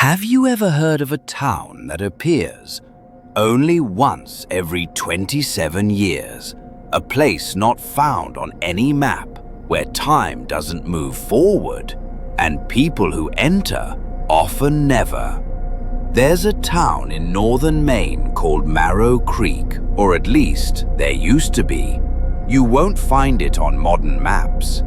Have you ever heard of a town that appears only once every 27 years? A place not found on any map, where time doesn't move forward, and people who enter often never. There's a town in northern Maine called Marrow Creek, or at least there used to be. You won't find it on modern maps.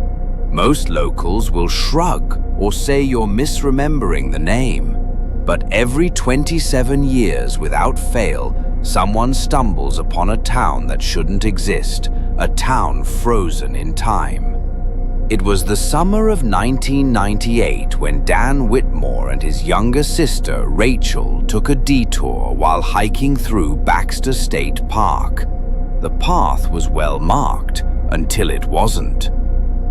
Most locals will shrug or say you're misremembering the name. But every 27 years without fail, someone stumbles upon a town that shouldn't exist, a town frozen in time. It was the summer of 1998 when Dan Whitmore and his younger sister, Rachel, took a detour while hiking through Baxter State Park. The path was well marked until it wasn't.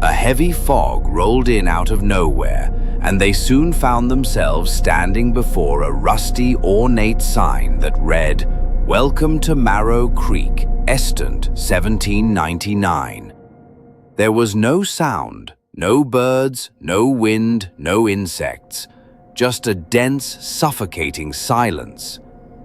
A heavy fog rolled in out of nowhere, and they soon found themselves standing before a rusty, ornate sign that read, "Welcome to Marrow Creek, Estant, 1799. There was no sound, no birds, no wind, no insects, just a dense, suffocating silence.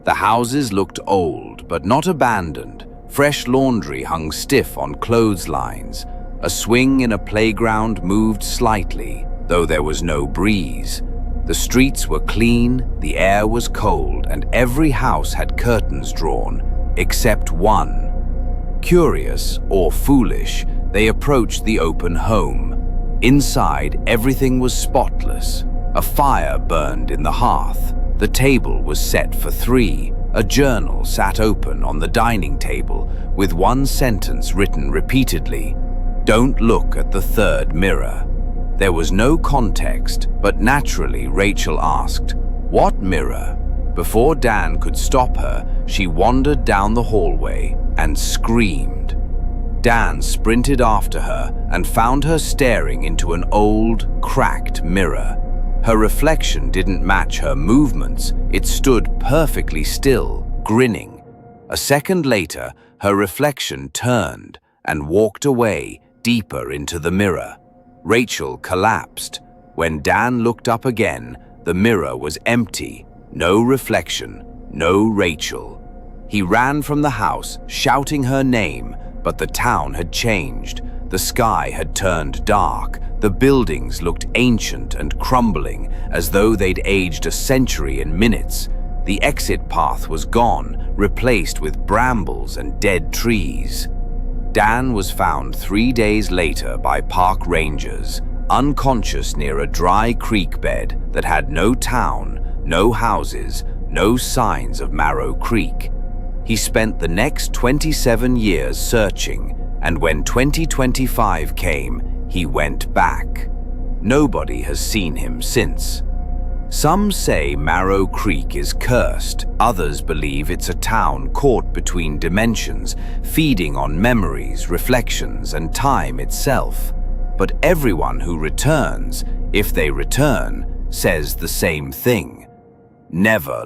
The houses looked old, but not abandoned. Fresh laundry hung stiff on clotheslines. A swing in a playground moved slightly, though there was no breeze. The streets were clean, the air was cold, and every house had curtains drawn, except one. Curious or foolish, they approached the open home. Inside, everything was spotless. A fire burned in the hearth. The table was set for three. A journal sat open on the dining table, with one sentence written repeatedly, "Don't look at the third mirror." There was no context, but naturally Rachel asked, "What mirror?" Before Dan could stop her, she wandered down the hallway and screamed. Dan sprinted after her and found her staring into an old, cracked mirror. Her reflection didn't match her movements. It stood perfectly still, grinning. A second later, her reflection turned and walked away, deeper into the mirror. Rachel collapsed. When Dan looked up again, the mirror was empty. No reflection, no Rachel. He ran from the house, shouting her name, but the town had changed. The sky had turned dark. The buildings looked ancient and crumbling, as though they'd aged a century in minutes. The exit path was gone, replaced with brambles and dead trees. Dan was found 3 days later by park rangers, unconscious near a dry creek bed that had no town, no houses, no signs of Marrow Creek. He spent the next 27 years searching, and when 2025 came, he went back. Nobody has seen him since. Some say Marrow Creek is cursed. Others believe it's a town caught between dimensions, feeding on memories, reflections, and time itself. But everyone who returns, if they return, says the same thing: never